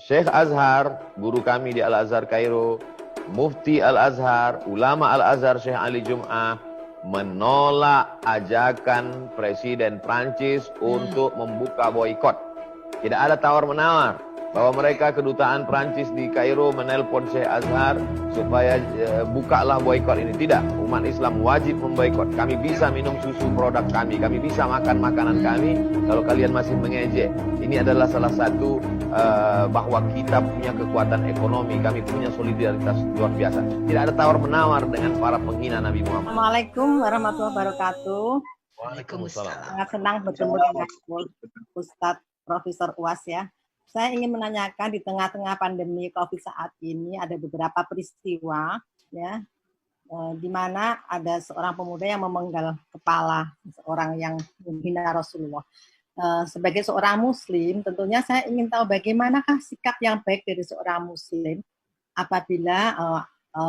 Syekh Azhar, guru kami di Al-Azhar Kairo, Mufti Al-Azhar, ulama Al-Azhar Syekh Ali Jum'ah, menolak ajakan Presiden Prancis untuk membuka boikot. Tidak ada tawar-menawar bahwa mereka kedutaan Prancis di Kairo menelpon Syekh Azhar supaya bukalah boikot ini. Tidak, umat Islam wajib memboikot. Kami bisa minum susu produk kami bisa makan makanan kami kalau kalian masih mengejek. Ini adalah salah satu bahwa kita punya kekuatan ekonomi, kami punya solidaritas luar biasa. Tidak ada tawar-menawar dengan para penghina Nabi Muhammad. Assalamualaikum warahmatullahi wabarakatuh. Waalaikumsalam. Sangat senang bertemu dengan Ustadz Profesor Uwas ya. Saya ingin menanyakan di tengah-tengah pandemi COVID saat ini ada beberapa peristiwa ya, di mana ada seorang pemuda yang memenggal kepala seorang yang menghina Rasulullah. Sebagai seorang Muslim, tentunya saya ingin tahu bagaimanakah sikap yang baik dari seorang Muslim apabila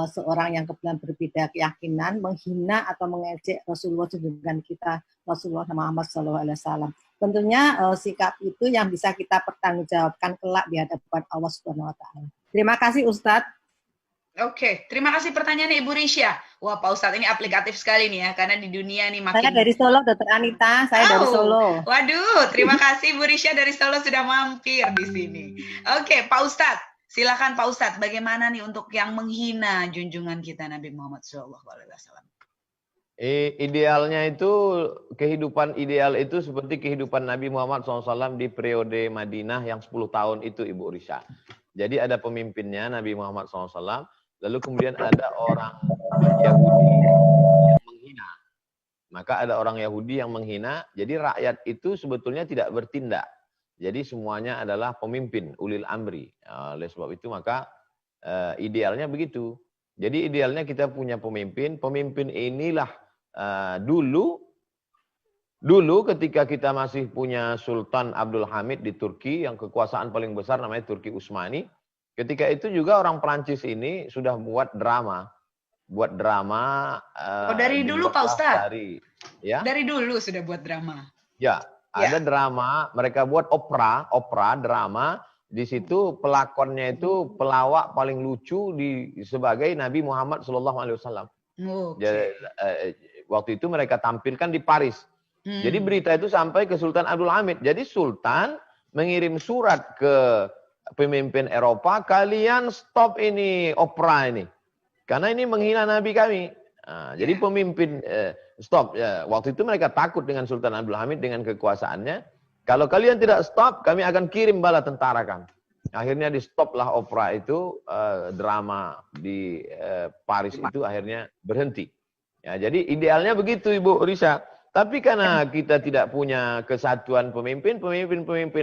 seorang yang kebetulan berbeda keyakinan menghina atau mengejek Rasulullah junjungan kita Rasulullah Muhammad SAW. Tentunya sikap itu yang bisa kita pertanggungjawabkan kelak di hadapan Allah Subhanahu Wa Taala. Terima kasih Ustadz. Oke, terima kasih pertanyaannya Ibu Risha. Wah, Pak Ustadz ini aplikatif sekali nih ya, karena di dunia nih makin... Saya dari Solo, Dr. Anita. Saya dari Solo. Waduh, terima kasih Bu Risha dari Solo sudah mampir di sini. Oke, Pak Ustadz, silakan Pak Ustadz, bagaimana nih untuk yang menghina junjungan kita Nabi Muhammad SAW? Idealnya itu, kehidupan ideal itu seperti kehidupan Nabi Muhammad SAW di periode Madinah yang 10 tahun itu Ibu Risha. Jadi ada pemimpinnya Nabi Muhammad SAW, lalu kemudian ada orang Yahudi yang menghina. Maka ada orang Yahudi yang menghina, jadi rakyat itu sebetulnya tidak bertindak. Jadi semuanya adalah pemimpin, ulil amri. Oleh sebab itu maka idealnya begitu. Jadi idealnya kita punya pemimpin, pemimpin inilah dulu ketika kita masih punya Sultan Abdul Hamid di Turki, yang kekuasaan paling besar namanya Turki Utsmani. Ketika itu juga orang Prancis ini sudah buat drama. Dari dulu Pak Ustadz? Dari dulu sudah buat drama? Ya, ada drama, mereka buat opera drama. Di situ pelakonnya itu pelawak paling lucu sebagai Nabi Muhammad SAW. Jadi, waktu itu mereka tampilkan di Paris. Jadi berita itu sampai ke Sultan Abdul Hamid. Jadi Sultan mengirim surat ke pemimpin Eropa, kalian stop ini opera ini. Karena ini menghina Nabi kami. Jadi pemimpin stop. Waktu itu mereka takut dengan Sultan Abdul Hamid dengan kekuasaannya. Kalau kalian tidak stop, kami akan kirim bala tentara kami. Akhirnya di stoplah opera itu, drama di Paris itu akhirnya berhenti. Ya, jadi idealnya begitu Ibu Risha. Tapi karena kita tidak punya kesatuan pemimpin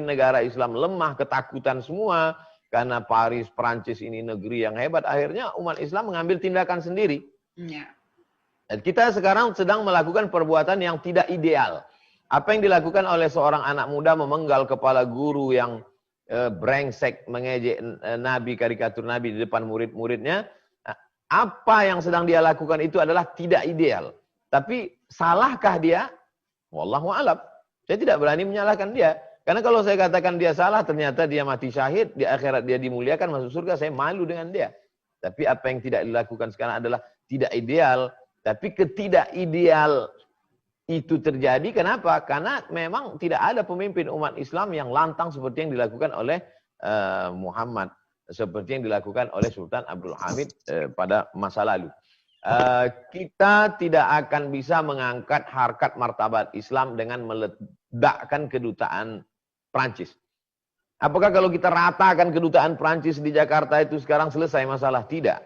negara Islam lemah, ketakutan semua. Karena Paris, Prancis ini negeri yang hebat, akhirnya umat Islam mengambil tindakan sendiri. Dan kita sekarang sedang melakukan perbuatan yang tidak ideal. Apa yang dilakukan oleh seorang anak muda memenggal kepala guru yang brengsek, mengejek Nabi, karikatur Nabi di depan murid-muridnya. Apa yang sedang dia lakukan itu adalah tidak ideal. Tapi salahkah dia? Wallahu a'lam. Saya tidak berani menyalahkan dia. Karena kalau saya katakan dia salah, ternyata dia mati syahid, di akhirat dia dimuliakan, masuk surga, saya malu dengan dia. Tapi apa yang tidak dilakukan sekarang adalah tidak ideal. Tapi ketidakideal itu terjadi, kenapa? Karena memang tidak ada pemimpin umat Islam yang lantang seperti yang dilakukan oleh Muhammad. Seperti yang dilakukan oleh Sultan Abdul Hamid pada masa lalu. Kita tidak akan bisa mengangkat harkat martabat Islam dengan meledakkan kedutaan Prancis. Apakah kalau kita ratakan kedutaan Prancis di Jakarta itu sekarang selesai masalah? Tidak.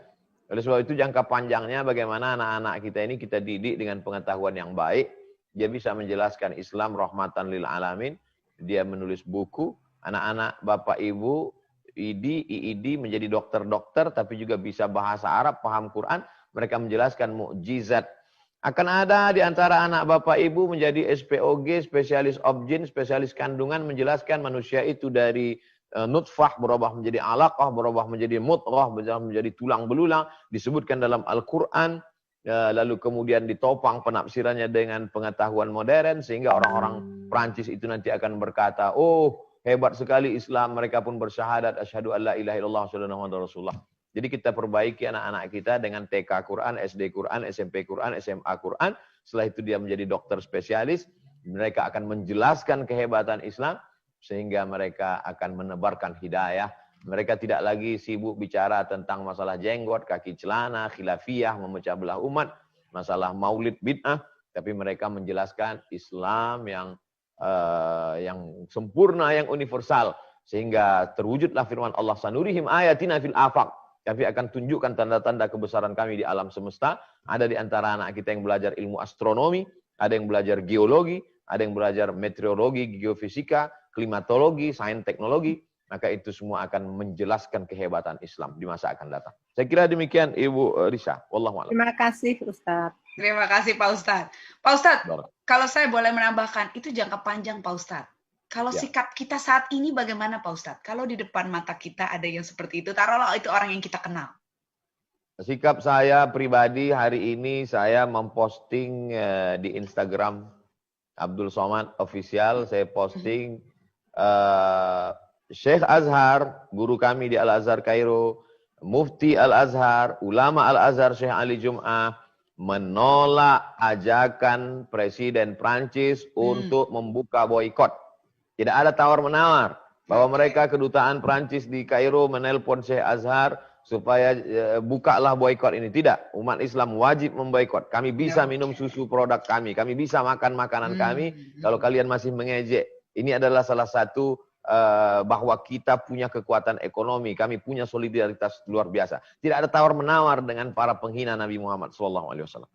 Oleh sebab itu jangka panjangnya bagaimana anak-anak kita ini kita didik dengan pengetahuan yang baik. Dia bisa menjelaskan Islam rahmatan lil alamin. Dia menulis buku. Anak-anak Bapak Ibu IID menjadi dokter-dokter tapi juga bisa bahasa Arab, paham Quran. Mereka menjelaskan mukjizat. Akan ada di antara anak Bapak Ibu menjadi SPOG, spesialis objin, spesialis kandungan, menjelaskan manusia itu dari nutfah berubah menjadi alaqah, berubah menjadi mudghah, berubah menjadi tulang belulang, disebutkan dalam Al-Quran. Lalu kemudian ditopang penafsirannya dengan pengetahuan modern, sehingga orang-orang Prancis itu nanti akan berkata, oh hebat sekali Islam, mereka pun bersyahadat asyhadu alla ilaha illallah wa asyhadu anna muhammadar rasulullah. Jadi kita perbaiki anak-anak kita dengan TK Quran, SD Quran, SMP Quran, SMA Quran. Setelah itu dia menjadi dokter spesialis. Mereka akan menjelaskan kehebatan Islam sehingga mereka akan menebarkan hidayah. Mereka tidak lagi sibuk bicara tentang masalah jenggot, kaki celana, khilafiyah, memecah belah umat, masalah maulid bid'ah, tapi mereka menjelaskan Islam yang sempurna, yang universal, sehingga terwujudlah firman Allah, sanurihim ayatina fil afaq. Kami akan tunjukkan tanda-tanda kebesaran kami di alam semesta. Ada di antara anak kita yang belajar ilmu astronomi, ada yang belajar geologi, ada yang belajar meteorologi, geofisika, klimatologi, sains teknologi. Maka itu semua akan menjelaskan kehebatan Islam di masa akan datang. Saya kira demikian Ibu Risa. Wallahu a'lam. Terima kasih Ustadz. Terima kasih Pak Ustadz. Pak Ustadz, kalau saya boleh menambahkan, itu jangka panjang Pak Ustadz. Kalau sikap kita saat ini bagaimana Pak Ustadz? Kalau di depan mata kita ada yang seperti itu, taruhlah itu orang yang kita kenal. Sikap saya pribadi hari ini, saya memposting di Instagram Abdul Somad Official, saya posting Syekh Azhar, guru kami di Al-Azhar Kairo, Mufti Al-Azhar, Ulama Al-Azhar Syekh Ali Jum'ah, menolak ajakan Presiden Prancis untuk membuka boikot. Tidak ada tawar-menawar bahwa mereka kedutaan Prancis di Kairo menelpon Syekh Azhar supaya bukalah boikot ini. Tidak, umat Islam wajib memboikot. Kami bisa minum susu produk kami bisa makan makanan kami. Kalau kalian masih mengejek, ini adalah salah satu bahwa kita punya kekuatan ekonomi, kami punya solidaritas luar biasa. Tidak ada tawar-menawar dengan para penghina Nabi Muhammad SAW.